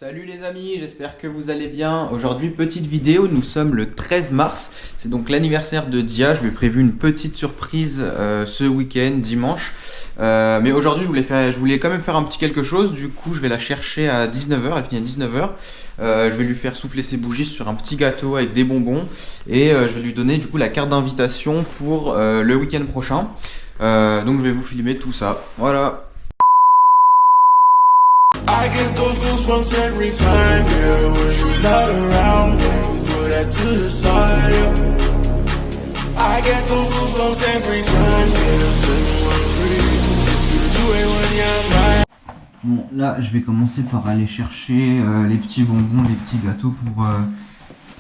Salut les amis, j'espère que vous allez bien. Aujourd'hui, petite vidéo, nous sommes le 13 mars. C'est donc l'anniversaire de Dia. Je lui ai prévu une petite surprise ce week-end, dimanche. Mais aujourd'hui, je voulais quand même faire un petit quelque chose. Du coup, je vais la chercher à 19h. Elle finit à 19h. Je vais lui faire souffler ses bougies sur un petit gâteau avec des bonbons. Et je vais lui donner du coup la carte d'invitation pour le week-end prochain. Donc je vais vous filmer tout ça. Voilà. I get those goosebumps every time, yeah, when you're not around, throw that to the side, yeah. I get those goosebumps every time, yeah, Bon, là, je vais commencer par aller chercher les petits bonbons, les petits gâteaux pour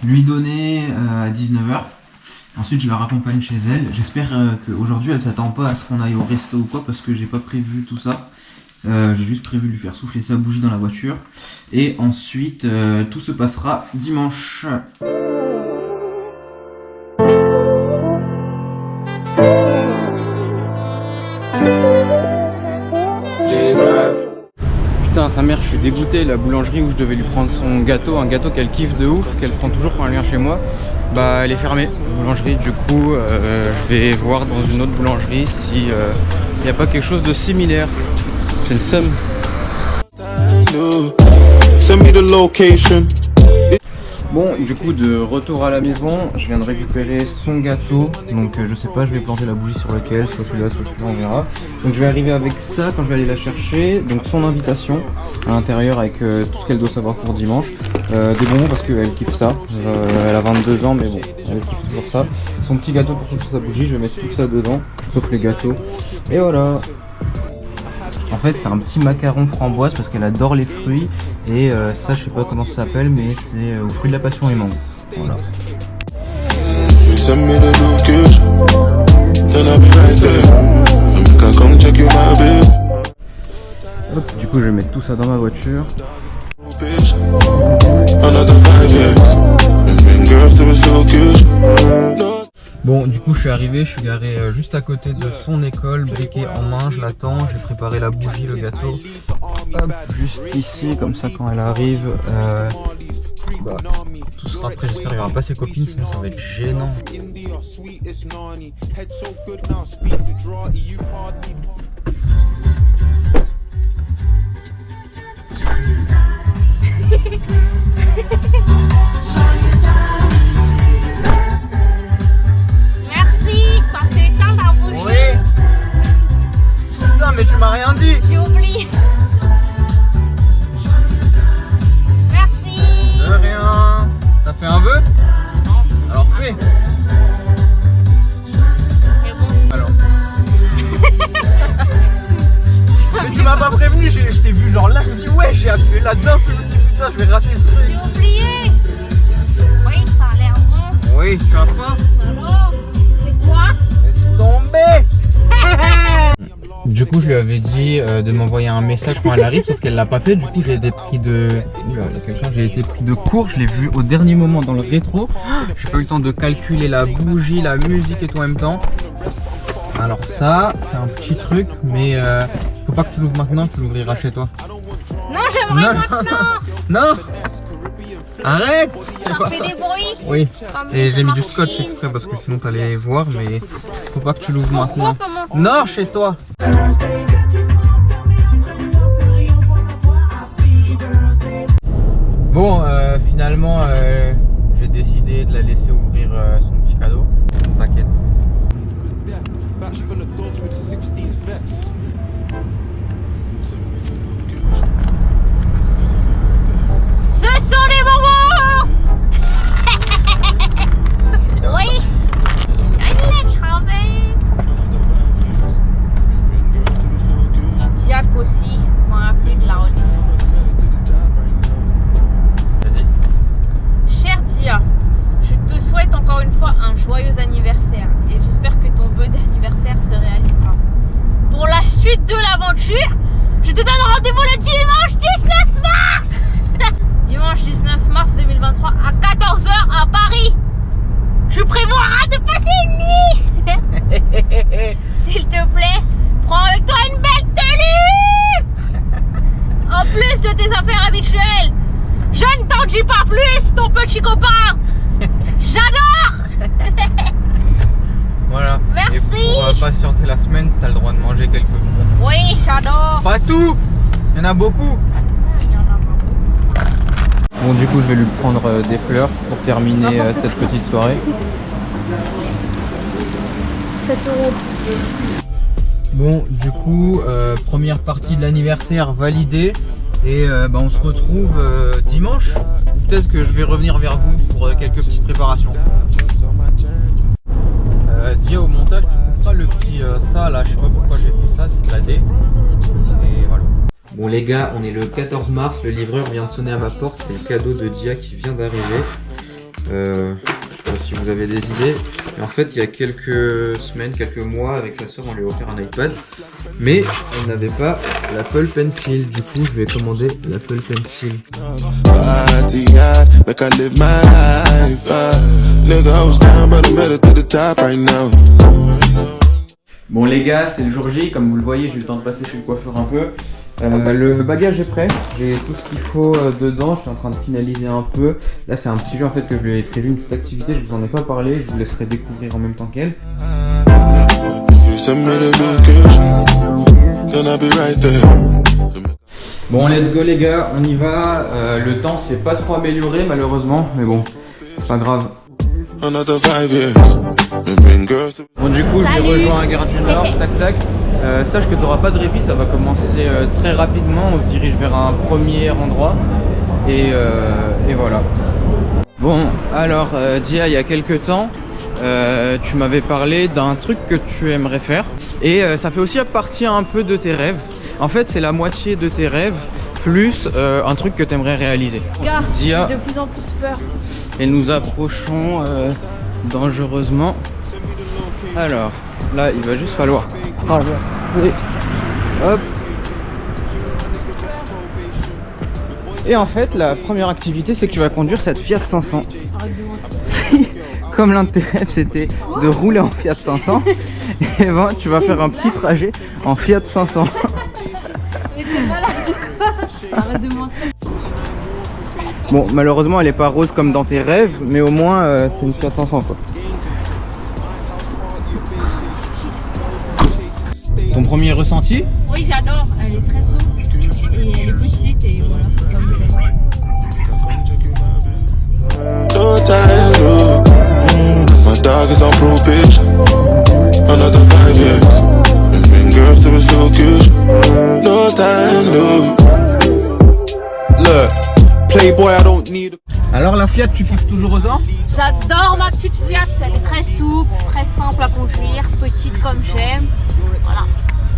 lui donner à 19h. Ensuite, je la raccompagne chez elle. J'espère qu'aujourd'hui, elle s'attend pas à ce qu'on aille au resto ou quoi, parce que j'ai pas prévu tout ça. J'ai juste prévu de lui faire souffler sa bougie dans la voiture. Et ensuite, tout se passera dimanche. Putain, sa mère, je suis dégoûté. La boulangerie où je devais lui prendre son gâteau, un gâteau qu'elle kiffe de ouf, qu'elle prend toujours quand elle vient chez moi, bah elle est fermée. Boulangerie, du coup, je vais voir dans une autre boulangerie si y a pas quelque chose de similaire. J'ai le seum. Bon, du coup, de retour à la maison, je viens de récupérer son gâteau. Donc, je sais pas, je vais planter la bougie sur lequel, soit celui-là, soit celui-là, on verra. Donc, je vais arriver avec ça quand je vais aller la chercher. Donc, son invitation à l'intérieur avec tout ce qu'elle doit savoir pour dimanche. Des bonbons parce qu'elle kiffe ça. Elle a 22 ans, mais bon, elle kiffe toujours ça. Son petit gâteau pour souffler sa bougie, je vais mettre tout ça dedans, sauf les gâteaux. Et voilà. En fait, c'est un petit macaron framboise parce qu'elle adore les fruits. Et ça, je sais pas comment ça s'appelle, mais c'est aux fruits de la passion et mangue. Voilà. Hop, du coup, je vais mettre tout ça dans ma voiture. Bon, du coup je suis arrivé, je suis garé juste à côté de son école, briquet en main, je l'attends, j'ai préparé la bougie, le gâteau, hop, juste ici, comme ça quand elle arrive, bah, tout sera prêt, j'espère qu'il n'y aura pas ses copines, sinon ça va être gênant. Mais tu m'as rien dit. J'ai oublié. Merci. De rien. T'as fait un vœu? Non. Alors fais. C'est bon. Alors. Mais tu m'as pas prévenu, je t'ai vu genre là, je me suis dit ouais, j'ai appuyé là-dedans, je me suis dit putain, je vais rater le truc. J'ai oublié. Oui, ça a l'air bon. Oui, tu as faim? Alors, c'est quoi? Laisse tomber. Du coup, je lui avais dit de m'envoyer un message quand elle arrive parce qu'elle l'a pas fait. Du coup, j'ai été pris de... J'ai été pris de court. Je l'ai vu au dernier moment dans le rétro. J'ai pas eu le temps de calculer la bougie, la musique et tout en même temps. Alors ça, c'est un petit truc, mais faut pas que tu l'ouvres maintenant. Tu l'ouvriras chez toi. Non, j'aimerais maintenant. Non. Arrête. Ça fait des bruits. Oui. Et j'ai mis du scotch exprès parce que sinon t'allais voir, mais faut pas que tu l'ouvres maintenant. Non, chez toi. Bon, finalement, j'ai décidé de la laisser ouvrir son petit cadeau. T'inquiète. Ce sont les bonbons. Oui. Une lettre, Diac aussi m'a appelé de la reddition. Vas-y. Cher Dia, je te souhaite encore une fois un joyeux anniversaire et j'espère que ton vœu d'anniversaire se réalisera. Pour la suite de l'aventure, je te donne rendez-vous le dimanche 19 mars. Dimanche 19 mars 2023 à 14h à Paris. Je prévoirai de passer une nuit. S'il te plaît, prends avec toi une belle tenue. En plus de tes affaires habituelles, dis pas plus, ton petit copain. J'adore. Voilà. Merci. Et pour patienter la semaine, t'as le droit de manger quelques bonbons. Oui, j'adore. Pas tout. Il y en a beaucoup. Bon, du coup, je vais lui prendre des fleurs pour terminer cette petite soirée. 7 €. Bon, du coup, première partie de l'anniversaire validée. Et on se retrouve dimanche. Peut-être que je vais revenir vers vous pour quelques petites préparations. Dia au montage, tu couperas le petit ça là, je sais pas pourquoi j'ai fait ça, c'est de la D. Et voilà. Bon les gars, on est le 14 mars, le livreur vient de sonner à ma porte, c'est le cadeau de Dia qui vient d'arriver. Je sais pas si vous avez des idées, mais en fait il y a quelques semaines, quelques mois, avec sa soeur on lui a offert un iPad, mais elle n'avait pas l'Apple Pencil, du coup je vais commander l'Apple Pencil. Bon les gars, c'est le jour J, comme vous le voyez, j'ai eu le temps de passer chez le coiffeur un peu. Le bagage est prêt, j'ai tout ce qu'il faut dedans, je suis en train de finaliser un peu. Là c'est un petit jeu en fait que je lui ai prévu, une petite activité, je vous en ai pas parlé, je vous laisserai découvrir en même temps qu'elle. Bon let's go les gars, on y va, le temps s'est pas trop amélioré malheureusement, mais bon, pas grave. Bon du coup je vais rejoindre Gare du Nord, tac tac. Sache que tu n'auras pas de répit, ça va commencer très rapidement, on se dirige vers un premier endroit et voilà. Bon alors Dia, il y a quelques temps tu m'avais parlé d'un truc que tu aimerais faire et ça fait aussi partie un peu de tes rêves. En fait c'est la moitié de tes rêves plus un truc que tu aimerais réaliser. Gars, Dia, j'ai de plus en plus peur. et nous approchons dangereusement. Alors là il va juste falloir hop. Et en fait la première activité c'est que tu vas conduire cette Fiat 500. Comme l'un de tes rêves c'était de rouler en Fiat 500, et ben tu vas faire un petit trajet en Fiat 500. Mais t'es malade ou quoi? Arrête de mentir. Bon malheureusement elle est pas rose comme dans tes rêves, mais au moins c'est une Fiat 500 quoi. Ton premier ressenti? Oui, j'adore. Elle est très souple et elle est petite et voilà, c'est comme Alors la Fiat, tu kiffes toujours autant? J'adore ma petite Fiat, elle est très souple, très simple à conduire, petite comme j'aime. Voilà.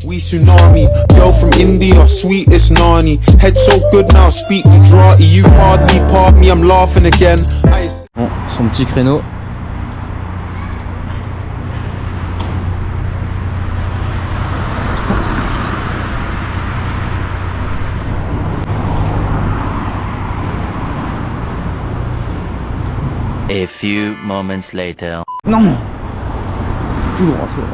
We tsunami, girl from India, sweet as Nani. Head so good now, speak Gujarati. You hardly pardon me, I'm laughing again. Bon, son petit créneau. A few moments later. Non, tout droit, tout droit.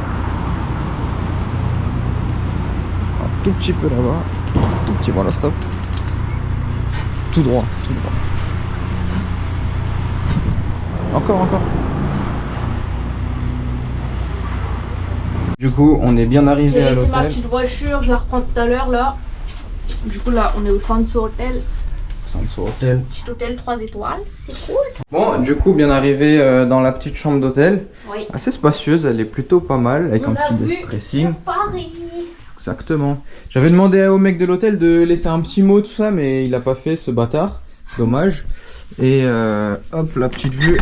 Un tout petit peu là-bas. Tout petit, voilà, stop. Tout droit, tout droit. Encore, encore. Du coup, on est bien arrivé J'ai à laissé ma l'hôtel. petite voiture, je la reprends tout à l'heure là. Du coup là, on est au Sanso Hotel. Sanso Hotel. Petit hôtel 3 étoiles, c'est cool. Bon, du coup, bien arrivé dans la petite chambre d'hôtel. Oui. Assez spacieuse, elle est plutôt pas mal, avec un On a petit vu dressing. sur Paris. Exactement. J'avais demandé au mec de l'hôtel de laisser un petit mot, tout ça, mais il a pas fait, ce bâtard. Dommage. Et hop, la petite vue.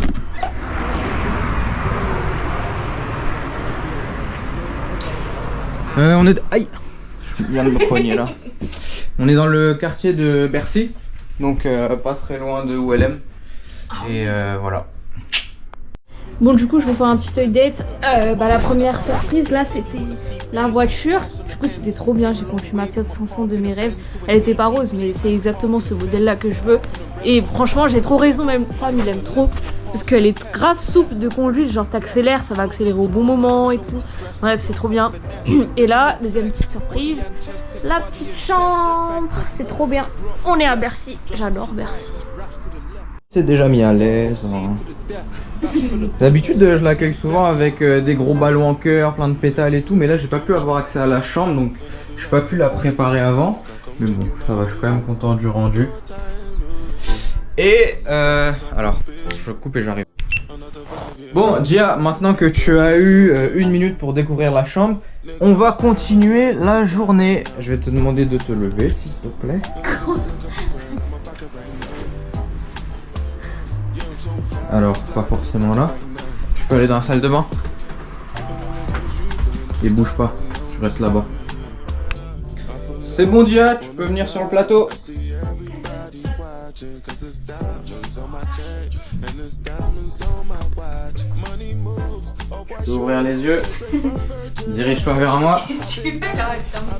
On est... Aïe, je viens de me cogner là. On est dans le quartier de Bercy, donc pas très loin de ULM. Et voilà. Bon, du coup, je vous fais un petit update. La première surprise, là, c'était la voiture. Du coup, c'était trop bien. J'ai conduit ma Fiat 500 de mes rêves. Elle était pas rose, mais c'est exactement ce modèle-là que je veux. Et franchement, j'ai trop raison. Même Sam, il aime trop. Parce qu'elle est grave souple de conduite. Genre, t'accélères, ça va accélérer au bon moment et tout. Bref, c'est trop bien. Et là, deuxième petite surprise. La petite chambre. C'est trop bien. On est à Bercy. J'adore Bercy. C'est déjà mis à l'aise. Hein. D'habitude, je l'accueille souvent avec des gros ballons en cœur, plein de pétales et tout, mais là j'ai pas pu avoir accès à la chambre, donc j'ai pas pu la préparer avant. Mais bon, ça va, je suis quand même content du rendu. Et alors, je coupe et j'arrive. Bon, Gia, maintenant que tu as eu 1 minute pour découvrir la chambre, on va continuer la journée. Je vais te demander de te lever, s'il te plaît. Alors, pas forcément là. Tu peux aller dans la salle de bain. Et bouge pas, tu restes là-bas. C'est bon, Dia, tu peux venir sur le plateau. Tu peux ouvrir les yeux. Dirige-toi vers moi. Qu'est-ce que tu fais là avec ta main?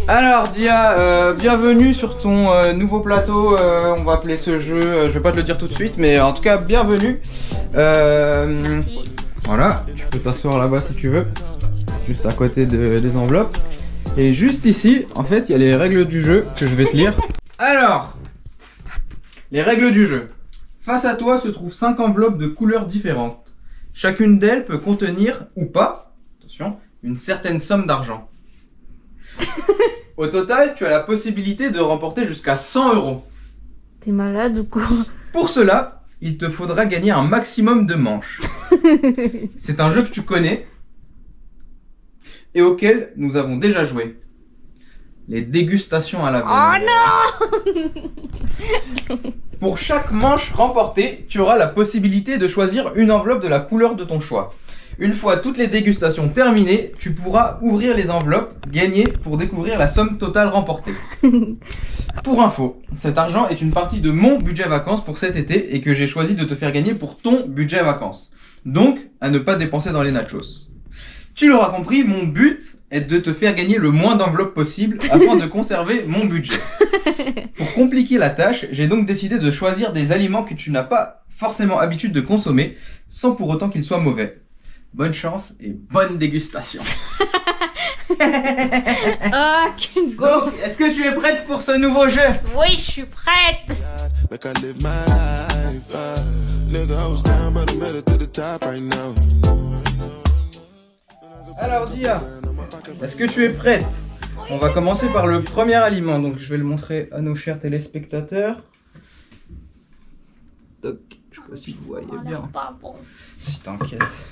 Alors Dia, bienvenue sur ton nouveau plateau, on va appeler ce jeu, je vais pas te le dire tout de suite, mais en tout cas bienvenue. Merci. Voilà, tu peux t'asseoir là-bas si tu veux, juste à côté des enveloppes. Et juste ici, en fait, il y a les règles du jeu que je vais te lire. Alors, les règles du jeu. Face à toi se trouvent 5 enveloppes de couleurs différentes. Chacune d'elles peut contenir, ou pas, attention, une certaine somme d'argent. Au total, tu as la possibilité de remporter jusqu'à 100 €. T'es malade ou quoi? Pour cela, il te faudra gagner un maximum de manches. C'est un jeu que tu connais et auquel nous avons déjà joué. Les dégustations à la viande. Oh non! Pour chaque manche remportée, tu auras la possibilité de choisir une enveloppe de la couleur de ton choix. Une fois toutes les dégustations terminées, tu pourras ouvrir les enveloppes gagnées pour découvrir la somme totale remportée. Pour info, cet argent est une partie de mon budget vacances pour cet été et que j'ai choisi de te faire gagner pour ton budget vacances. Donc, à ne pas dépenser dans les nachos. Tu l'auras compris, mon but est de te faire gagner le moins d'enveloppes possible afin de conserver mon budget. Pour compliquer la tâche, j'ai donc décidé de choisir des aliments que tu n'as pas forcément habitude de consommer, sans pour autant qu'ils soient mauvais. Bonne chance et bonne dégustation. Ah, go! Donc, est-ce que tu es prête pour ce nouveau jeu? Oui, je suis prête! Make I live my life. Nigga, I was down, but I made it to the top right now. Alors Dia, est-ce que tu es prête? On va commencer par le premier aliment, donc je vais le montrer à nos chers téléspectateurs. Toc, je sais pas si vous voyez bien. Pas bon. Si t'inquiète.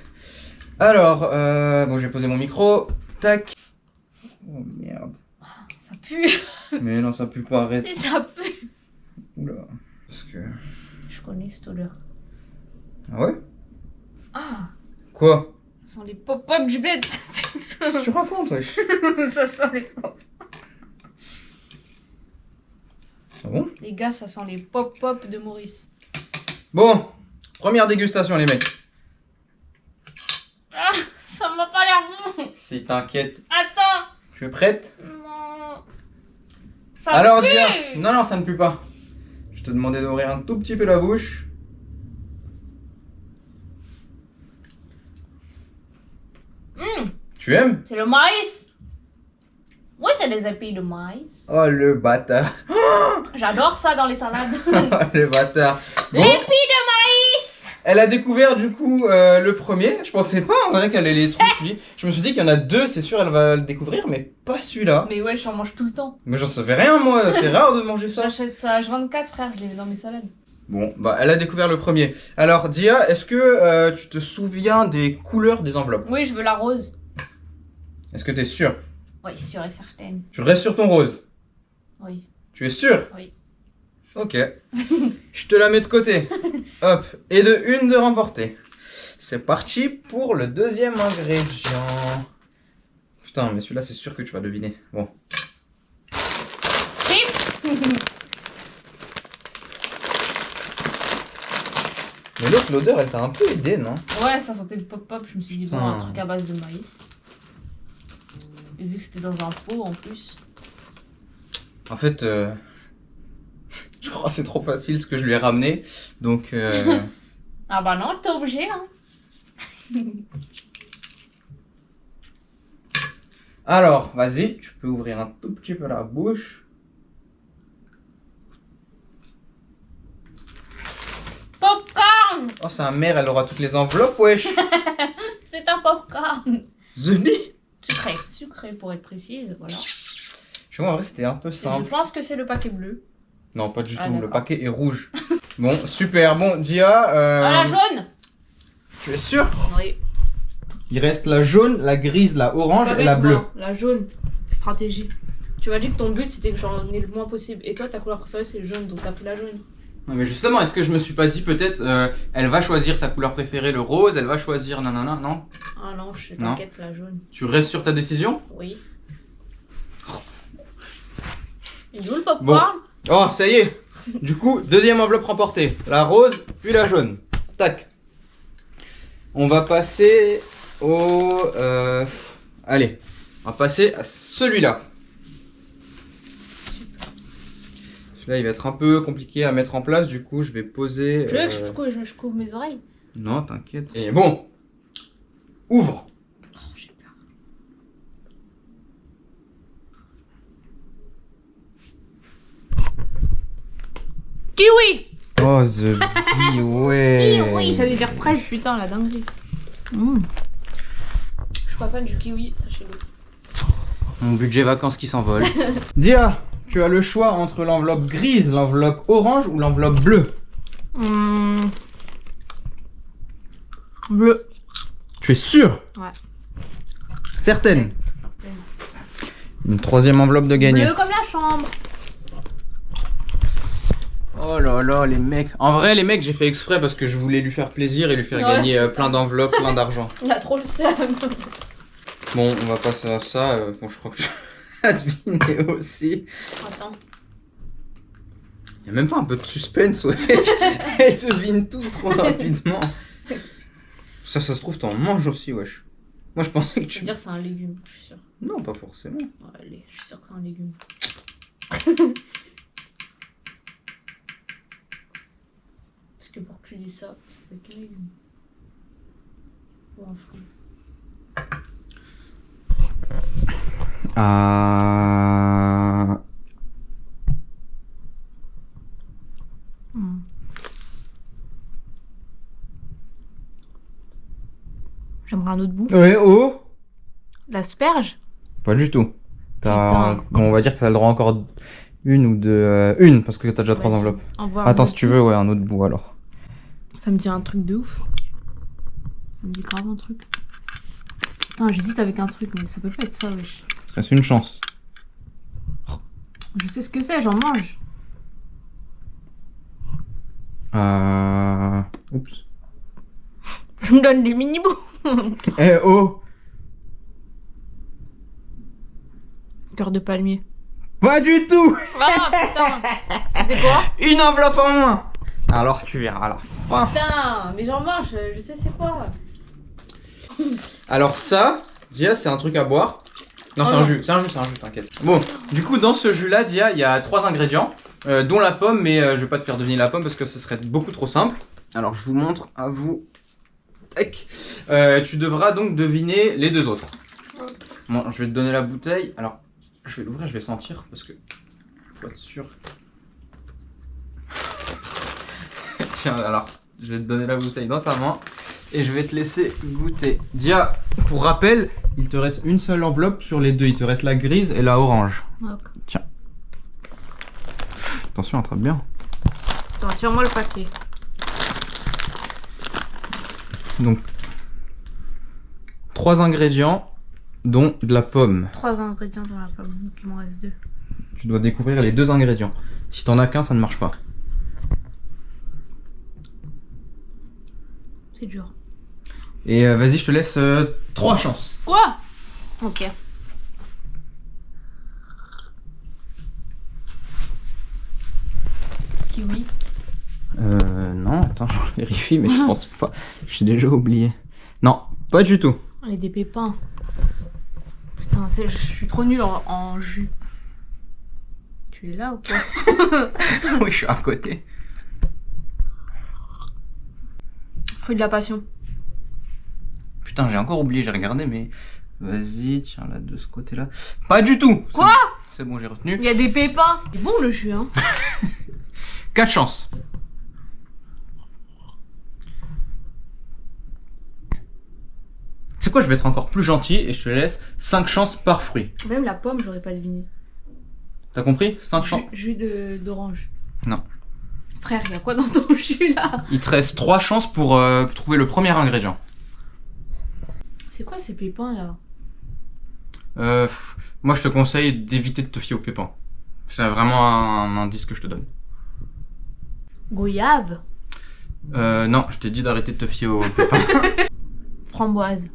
Alors, bon, j'ai posé mon micro. Tac. Oh merde. Ça pue. Mais non, ça pue pas, arrête. Si ça pue. Oula. Parce que. Je connais cette odeur. Ah ouais? Ah, Quoi? ça sent les pop-up du bled. Qu'est-ce que tu racontes, wesh? Ça sent les pop. Ah bon? Les gars, ça sent les pop-up de Maurice. Bon, première dégustation, les mecs. Ah, ça m'a pas l'air bon. Si t'inquiète. Attends. Tu es prête? Non. Ça Alors, pue. Dia. Non, non, ça ne pue pas. Je te demandais d'ouvrir un tout petit peu la bouche. Tu aimes? C'est le maïs. Oui, c'est des épis de maïs. Oh, le bâtard. J'adore ça dans les salades. Oh, le bâtard. Bon, L'épi de maïs. elle a découvert du coup le premier. Je pensais pas en vrai qu'elle allait les trouver. Je me suis dit qu'il y en a deux, c'est sûr, elle va le découvrir, mais pas celui-là. Mais ouais, j'en mange tout le temps. Mais j'en savais rien, moi. C'est rare de manger ça. J'achète ça à H24, frère. Je les mets dans mes salades. Bon, bah, elle a découvert le premier. Alors, Dia, est-ce que tu te souviens des couleurs des enveloppes? Oui, je veux la rose. Est-ce que t'es sûr? Oui, sûre et certaine. Tu restes sur ton rose? Oui. Tu es sûr? Oui. Ok. Je te la mets de côté. Hop. Et de une de remporter. C'est parti pour le deuxième ingrédient. Putain, mais celui-là, c'est sûr que tu vas deviner. Bon. Chips. Mais l'autre, l'odeur, elle t'a un peu aidé, non? Ouais, ça sentait le pop-up. Je me suis dit, bon, un Putain. truc à base de maïs. Et vu que c'était dans un pot en plus. En fait, je crois que c'est trop facile ce que je lui ai ramené. Donc, Ah bah non, t'es obligé, hein. alors, vas-y, tu peux ouvrir un tout petit peu la bouche. Oh, sa mère, elle aura toutes les enveloppes, wesh. C'est un popcorn. The Bee. Sucré pour être précise, voilà. Je vois, en vrai, c'était un peu Et je simple. pense que c'est le paquet bleu. Non, pas du Ah, tout. Le d'accord. paquet est rouge. Bon, super. Bon, Dia. Ah, la jaune. Tu es sûr? Oui. Il reste la jaune, la grise, la orange Pas et la bête, bleue. moi. La jaune. Stratégie. Tu m'as dit que ton but c'était que j'en ai le moins possible. Et toi, ta couleur préférée c'est le jaune, donc t'as pris la jaune. Non, mais justement, est-ce que je me suis pas dit peut-être elle va choisir sa couleur préférée, le rose, elle va choisir nanana, non? Ah non, je Non. t'inquiète, la jaune. Tu restes sur ta décision? Oui. Il joue le popcorn. Oh, ça y est. Du coup, deuxième enveloppe remportée. La rose, puis la jaune. Tac. On va passer au... Allez, on va passer à celui-là. Celui-là, il va être un peu compliqué à mettre en place. Du coup, je vais poser... Tu veux que je couvre mes oreilles? Non, t'inquiète. Et bon. Ouvre. Oh, j'ai peur. Kiwi. Oh, The Bee, ouais. Kiwi, ça veut dire fraise, putain, la dinguerie. Je suis pas fan du kiwi, sachez-le. Mon budget vacances qui s'envole. Dia, tu as le choix entre l'enveloppe grise, l'enveloppe orange ou l'enveloppe bleue. Bleu. Tu es sûr? Ouais. Certaine. Une troisième enveloppe de gagné. Bleu comme la chambre. Oh là là, les mecs. En vrai, les mecs, j'ai fait exprès parce que je voulais lui faire plaisir et lui faire Ouais, gagner c'est ça. plein d'enveloppes, plein d'argent. Il a trop le seum. Bon, on va passer à ça. Bon, je crois que je vais deviner aussi. Attends. Il y a même pas un peu de suspense, ouais. Elle devine tout trop rapidement. Ça se trouve, t'en manges aussi, wesh. Moi, je pensais que Je veux tu... dire, c'est un légume, je suis sûre. Non, pas forcément. Ouais, allez, je suis sûre que c'est un légume. Parce que pour que tu dises ça peut être qu'un légume. Ou un fruit. J'aimerais un autre bout. Ouais, oh. L'asperge. Pas du tout. Putain. Bon, on va dire que t'as le droit encore une ou deux... une, parce que t'as déjà trois Vas-y. enveloppes. Envoie un Attends, autre si tu bout. veux, ouais, un autre bout alors. Ça me dit un truc de ouf. Ça me dit grave un truc. Putain, j'hésite avec un truc, mais ça peut pas être ça, wesh. Il te reste une chance. Je sais ce que c'est, j'en mange. Oups. Je me donne des mini-bouts. Eh oh. Cœur de palmier. Pas du tout. Ah putain. C'était quoi? Une enveloppe en moins. Alors tu verras à la fin. Putain, mais j'en mange, je sais c'est quoi. Alors ça, Dia, c'est un truc à boire. Non, Oh c'est un non. jus, t'inquiète. Bon, du coup, dans ce jus-là, Dia, il y a 3 ingrédients, dont la pomme, mais je vais pas te faire deviner la pomme parce que ce serait beaucoup trop simple. Alors, je vous montre à vous. Tac. Tu devras donc deviner les deux autres. Bon, je vais te donner la bouteille. Alors, je vais l'ouvrir, je vais sentir parce que pour être sûr. Tiens, alors, je vais te donner la bouteille dans ta main et je vais te laisser goûter. Dia, pour rappel, il te reste une seule enveloppe sur les deux. Il te reste la grise et la orange. Ok. Tiens. Attention, attrape bien. Attends, tire-moi le paquet. Donc, 3 ingrédients, dont de la pomme. 3 ingrédients dans la pomme, donc il m'en reste 2. Tu dois découvrir les 2 ingrédients. Si t'en as qu'un, ça ne marche pas. C'est dur. Et vas-y, je te laisse 3 chances. Quoi? Ok. Kiwi. Non, attends, je vérifie, mais je pense pas. J'ai déjà oublié. Non, pas du tout. Et des pépins. Putain, je suis trop nulle en jus. Tu es là ou quoi? Oui, je suis à côté. Fruit de la passion. Putain, j'ai encore oublié, j'ai regardé, mais... Vas-y, tiens, là, de ce côté-là. Pas du tout. Quoi? C'est bon, j'ai retenu. Il y a des pépins. C'est bon le jus, hein. 4 chances. quoi, je vais être encore plus gentil et je te laisse 5 chances par fruit. Même la pomme, j'aurais pas deviné. T'as compris? 5 chances. Jus d'orange. Non. Frère, il y a quoi dans ton jus là? Il te reste 3 chances pour trouver le premier ingrédient. C'est quoi ces pépins là? Moi je te conseille d'éviter de te fier aux pépins. C'est vraiment un indice que je te donne. Goyave? Non, je t'ai dit d'arrêter de te fier aux pépins. Framboise.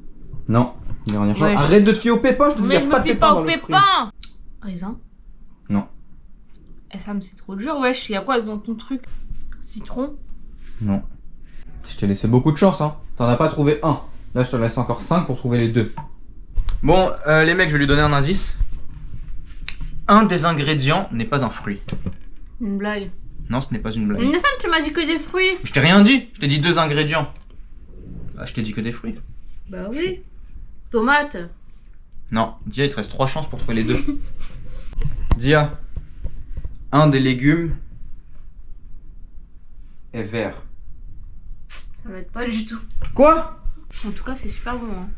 Non, dernière chance. Ouais, Arrête de te fier aux pépins, je te dis, Mais y a je pas me de fie pépins pas dans aux le fruit. pépins! Raisin? Non. Eh Sam, c'est trop dur, wesh. Il y a quoi dans ton truc? Citron? Non. Je t'ai laissé beaucoup de chance, hein. T'en as pas trouvé un. Là, je te laisse encore 5 pour trouver les 2. Bon, les mecs, je vais lui donner un indice. Un des ingrédients n'est pas un fruit. Une blague. Non, ce n'est pas une blague. Mais Sam, tu m'as dit que des fruits. Je t'ai rien dit. Je t'ai dit 2 ingrédients. Bah, je t'ai dit que des fruits. Bah oui. Tomate. Non, Dia, il te reste 3 chances pour trouver les 2. Dia, un des légumes est vert. Ça m'aide pas du tout. Quoi? En tout cas, c'est super bon. Hein.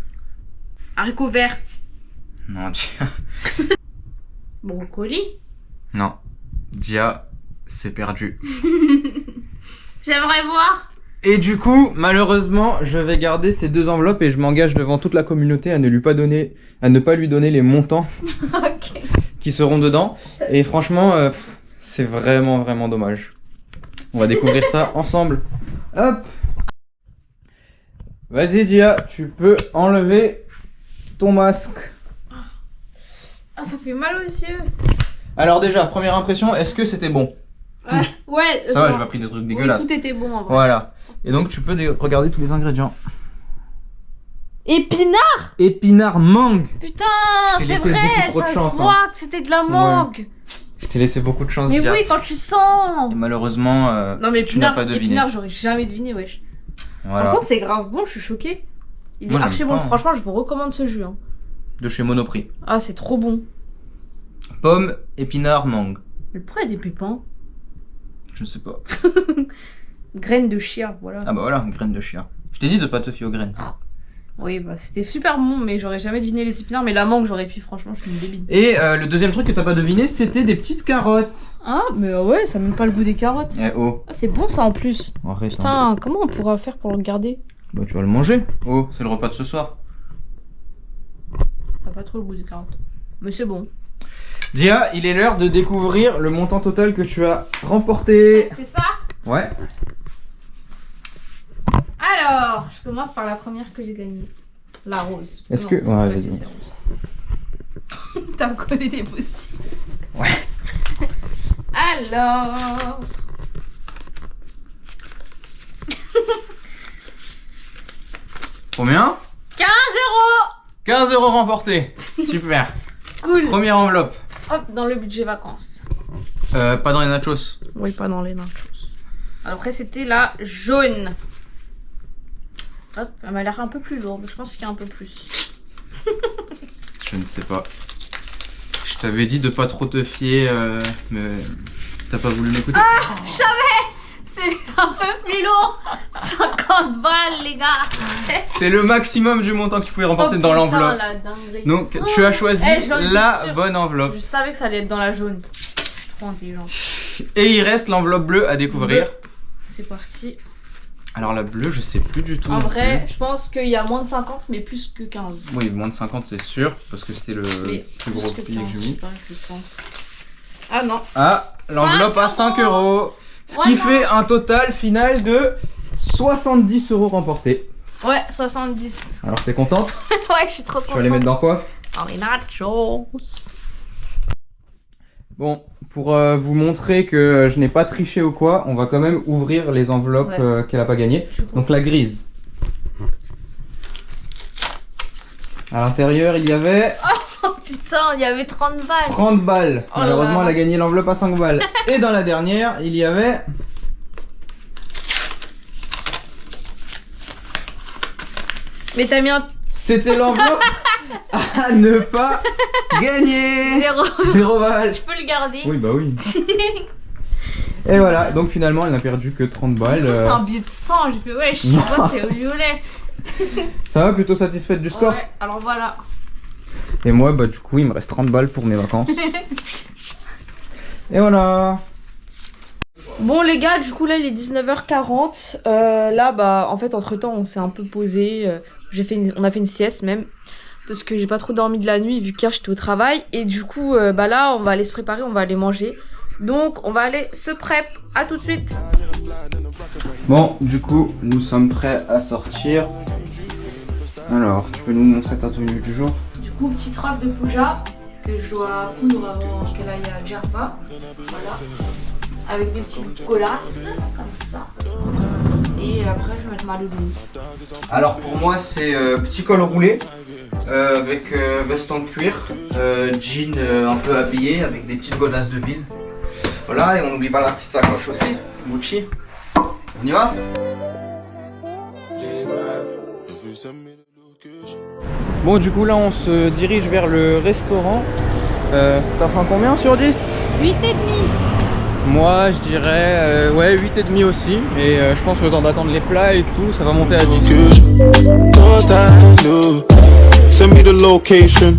Haricots verts. Non, Dia. Brocoli. Non. Dia, c'est perdu. J'aimerais voir. Et du coup, malheureusement, je vais garder ces 2 enveloppes et je m'engage devant toute la communauté à ne pas lui donner les montants Ok. qui seront dedans. Et franchement, c'est vraiment dommage. On va découvrir ça ensemble. Hop. Vas-y Dia, tu peux enlever ton masque. Ah, ça fait mal aux yeux. Alors déjà, première impression, est-ce que c'était bon? Ouais. Ça va, j'ai pas pris des trucs dégueulasses. Oui, tout était bon en vrai. Voilà. Et donc tu peux regarder tous les ingrédients. Épinard. Épinard mangue. Putain, Je t'ai c'est laissé vrai, beaucoup trop de ça chance, se voit que c'était de la mangue. Je t'ai laissé beaucoup de chance, Mais Dia. oui, quand tu sens. Et malheureusement, Non mais tu n'as épinard, pas deviné. épinard, j'aurais jamais deviné, wesh. Voilà. Par contre, c'est grave bon, je suis choquée. Il est Moi, archi j'aime bon, pas, hein. franchement, je vous recommande ce jus. Hein. De chez Monoprix. Ah, c'est trop bon. Pomme, épinard, mangue. Mais pourquoi il y a des pépins? Je ne sais pas. Graines de chia, voilà. Ah bah voilà, graines de chien. Je t'ai dit de pas te fier aux graines. Oui, bah c'était super bon, mais j'aurais jamais deviné les épinards. Mais la mangue, j'aurais pu, franchement, je suis une débile. Et le deuxième truc que t'as pas deviné, c'était des petites carottes. Ah, mais ouais, ça a même pas le goût des carottes. Eh oh. Ah, c'est bon ça en plus. Arrête. Hein. Putain, comment on pourra faire pour le garder? Bah tu vas le manger. Oh, c'est le repas de ce soir. T'as pas trop le goût des carottes. Mais c'est bon. Dia, il est l'heure de découvrir le montant total que tu as remporté. C'est ça? Ouais. Alors, je commence par la première que j'ai gagnée. La rose. Est-ce Non, que- ouais, ouais, vas-y. c'est rose. T'as collé des post-it. Ouais. Alors. Combien? 15 €. 15 € remportés. Super. Cool. Première enveloppe. Hop, dans le budget vacances. Pas dans les nachos. Oui, pas dans les nachos. Alors après, c'était la jaune. Hop, elle m'a l'air un peu plus lourde. Je pense qu'il y a un peu plus. Je ne sais pas. Je t'avais dit de pas trop te fier, mais t'as pas voulu m'écouter. Ah, je savais. C'est un peu plus lourd. 50 balles, les gars. C'est le maximum du montant que tu pouvais remporter dans putain, l'enveloppe. la dinguerie. Donc tu as choisi j'en étais la sûre. bonne enveloppe. Je savais que ça allait être dans la jaune. Je suis trop intelligente. Et il reste l'enveloppe bleue à découvrir. Bleu. C'est parti. Alors la bleue, je sais plus du tout. En non vrai, plus. je pense qu'il y a moins de 50, mais plus que 15. Oui, moins de 50 c'est sûr, parce que c'était le Mais plus gros que billet que 15, j'ai je sais mis. pas, je sens. Ah non. Ah, l'enveloppe à 5 €. Ce qui Voilà. fait un total final de 70 € remportés. Ouais, 70. Alors t'es contente? Ouais, je suis trop contente. Tu vas les mettre dans quoi? Dans les nachos. Bon, pour vous montrer que je n'ai pas triché ou quoi, on va quand même ouvrir les enveloppes Ouais. qu'elle a pas gagnées. Donc la grise. À l'intérieur, il y avait Oh putain, il y avait 30 balles. 30 balles. Oh là Malheureusement, là. elle a gagné l'enveloppe à 5 balles. Et dans la dernière, il y avait... Mais t'as mis un C'était l'enveloppe à ne pas gagner. 0. 0 balles. Je peux le garder. Oui, bah oui. Et voilà, donc finalement, elle n'a perdu que 30 balles. C'est un billet de 100. J'ai fait, ouais, je sais pas, c'est au violet. Ça va, plutôt satisfaite du score? Ouais, alors voilà. Et moi, bah du coup, il me reste 30 balles pour mes vacances. Et voilà. Bon les gars, du coup là il est 19h40. Là bah en fait entre temps on s'est un peu posé. On a fait une sieste même. Parce que j'ai pas trop dormi de la nuit vu qu'hier j'étais au travail. Et du coup bah là on va aller se préparer, on va aller manger. Donc on va aller se prep. À tout de suite. Bon, du coup, nous sommes prêts à sortir. Alors, tu peux nous montrer ta tenue du jour? Du coup petite robe de Pooja que je dois coudre avant qu'elle aille à Djerba. Voilà. Avec des petites colasses, comme ça. Et après, je vais mettre ma loulou. Alors, pour moi, c'est petit col roulé, avec veste en cuir, jean un peu habillé, avec des petites godasses de ville. Voilà, et on n'oublie pas la petite sacoche aussi, Gucci. On y va? Bon, du coup, là, on se dirige vers le restaurant. T'as faim combien sur 10? 8,5. Moi je dirais ouais 8,5 aussi et je pense que le temps d'attendre les plats et tout ça va monter à 10. Send me the location.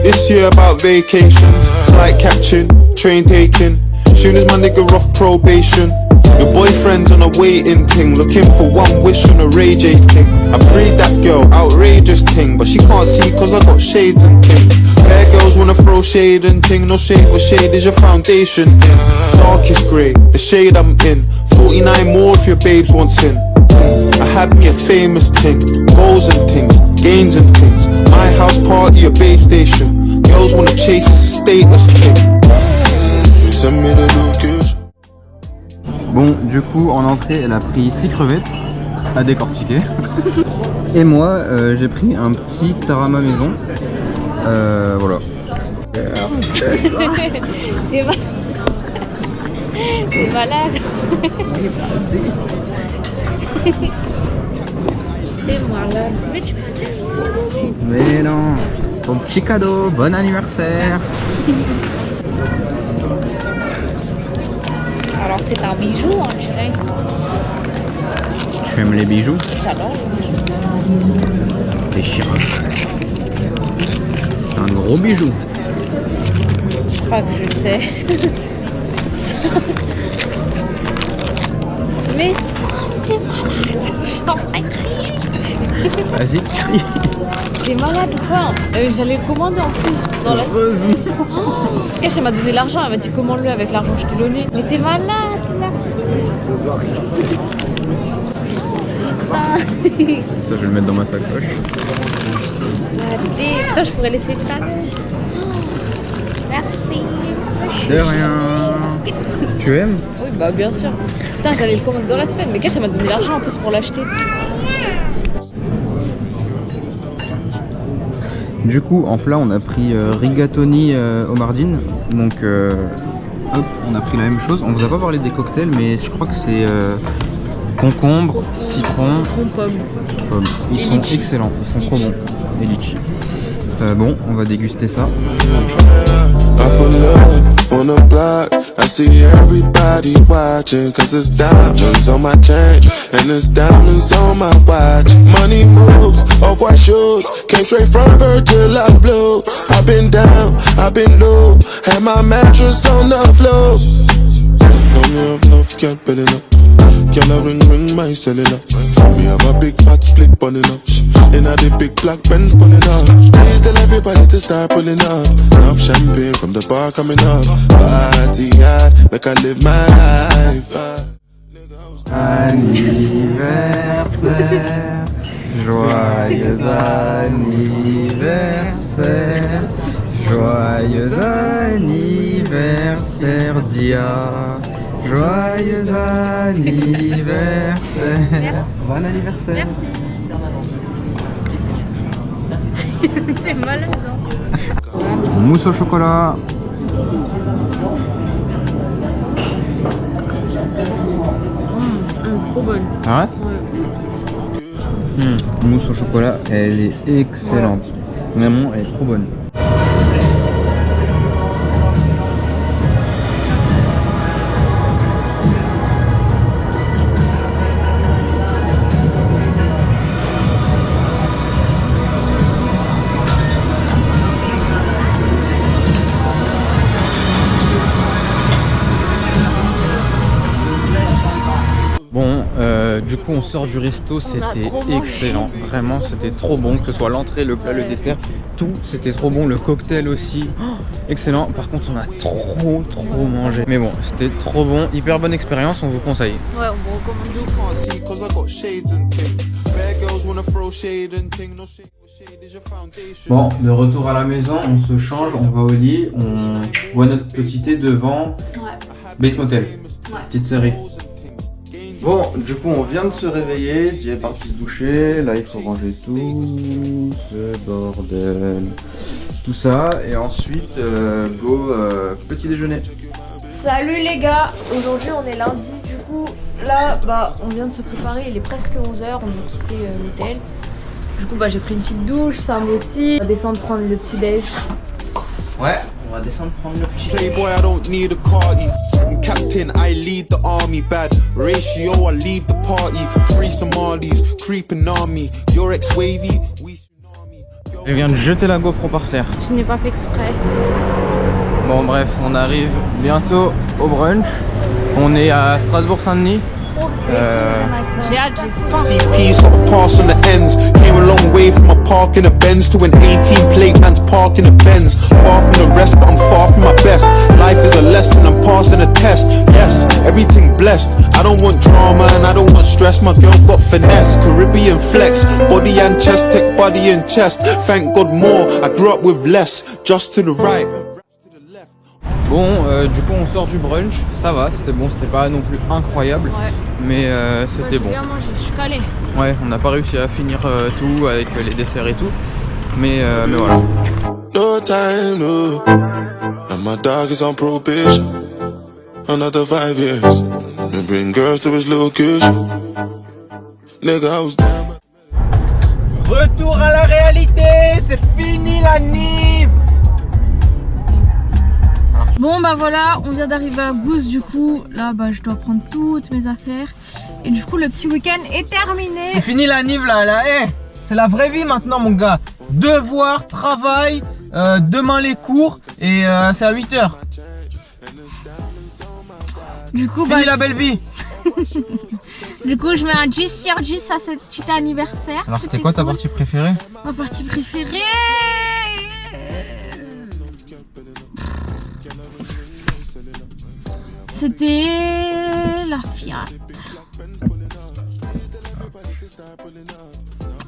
This year about vacation. Flight catching, train taking. Soon as my nigga off probation. Your boyfriend's on a waiting thing, looking for one wish on a Ray J thing. I prayed that girl, outrageous thing, but she can't see cause I got shades and king. Hair girls wanna throw shade and ting, no shade, what shade is your foundation in? Darkest grey, the shade I'm in. 49 more if your babes want sin. I had me a famous ting, goals and things, gains and things. My house party, a babe station. Girls wanna chase, it's a status thing. Send me the location. Bon, du coup, en entrée, elle a pris 6 crevettes à décortiquer. Et moi, j'ai pris un petit tarama maison. Voilà. T'es malade. T'es malade. Mais non, ton petit cadeau, bon anniversaire. Alors c'est un bijou, on dirait. Tu aimes les bijoux? J'adore. Les chirurgiens. Un gros bijou. Je crois que je sais. Mais ça, t'es malade. J'en ai crié. Vas-y, crie. T'es malade ou quoi? J'allais le commander en plus dans la Heureusement. Oh, Cash, elle m'a donné l'argent, elle m'a dit commande-le avec l'argent que je t'ai donné. Mais t'es malade, merci. Putain. Ça, je vais le mettre dans ma sacoche. Allez, putain, je pourrais laisser ta. Merci. De rien. Tu aimes? Oui, bah bien sûr. Putain, j'allais le commander dans la semaine, mais Cash, elle m'a donné l'argent en plus pour l'acheter. Du coup, en plat, on a pris rigatoni homardine. Donc, hop, on a pris la même chose. On vous a pas parlé des cocktails, mais je crois que c'est concombre, citron, pomme. Ils sont excellents, ils sont trop bons. Et litchi. Bon, on va déguster ça. I pull up on the block, I see everybody watching. Cause it's diamonds on my chain, and it's diamonds on my watch. Money moves, off-white shoes, came straight from Virgil Abloh. I've been down, I've been low, had my mattress on the floor. Know me have enough, can't build it up. Can I ring my cellular? Me have a big fat split bunning up. In a the big black Benz pulling up. Please tell everybody to start pulling up. Enough champagne from the bar coming up. Party hard, make I live my life. Anniversaire, joyeux anniversaire, joyeux anniversaire Dia, joyeux anniversaire. Bon anniversaire. C'est malade. Mousse au chocolat. Trop bonne. Ah ouais? Mousse au chocolat, elle est excellente. Vraiment, elle est trop bonne. Bon, du coup on sort du resto, c'était excellent, vraiment c'était trop bon, que ce soit l'entrée, le plat, le dessert, tout c'était trop bon, le cocktail aussi, excellent. Par contre on a trop mangé, mais bon c'était trop bon, hyper bonne expérience, on vous conseille. Ouais, on vous recommande beaucoup. Bon, de retour à la maison, on se change, on va au lit, on boit notre petit thé devant Bates Motel, petite série. Bon, du coup on vient de se réveiller, Dieu est parti se doucher, là il faut ranger tout ce bordel, tout ça, et ensuite petit déjeuner. Salut les gars, aujourd'hui on est lundi, du coup là on vient de se préparer, il est presque 11h, on a quitté l'hôtel. Du coup j'ai pris une petite douche, Sam aussi, on va descendre prendre le petit déj. Ouais, on va descendre prendre le petit déj. Playboy, I don't need a cardi. I'm captain, I lead the army. Bad ratio, I leave the party. Free Somalis, creeping on me. Your ex-wavy, we tsunami. Je viens de jeter la GoPro par terre. Je n'ai pas fait exprès. Bon bref, on arrive bientôt au brunch. On est à Strasbourg-Saint-Denis. J'ai hâte, j'ai faim. CP's got a pass on the ends. Came a long way from a park in a Benz to an 18 plate man's park in a Benz. Far from the rest, but I'm far from my best. Life is a lesson, I'm passing a test. Yes, everything blessed. I don't want drama and I don't want stress. My girl got finesse, Caribbean flex. Body and chest, tech body and chest. Thank God more, I grew up with less. Just to the right. Bon, du coup on sort du brunch, ça va, c'était bon, c'était pas non plus incroyable, mais c'était bon. J'ai bien mangé, je suis calé. Ouais, on n'a pas réussi à finir tout avec les desserts et tout, mais voilà. No time, no. And my dog is on probation. Another 5 years. And bring girls to his location. Nigga, I was down. Retour à la réalité, c'est fini la Nive. Bon voilà, on vient d'arriver à Goose, du coup là je dois prendre toutes mes affaires. Et du coup le petit week-end est terminé. C'est fini la Nive là, c'est la vraie vie maintenant mon gars. Devoir, travail, demain les cours et c'est à 8h. Du coup fini la belle vie. Du coup je mets un 10 sur 10 à cette petite anniversaire. Alors c'était quoi ta partie préférée? Ma partie préférée, c'était la Fiat.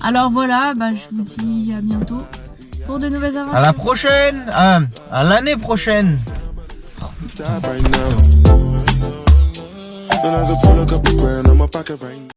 Alors voilà, je vous dis à bientôt pour de nouvelles aventures. À la prochaine, à l'année prochaine. Right now. And I could pull a couple grand on my pocket right now.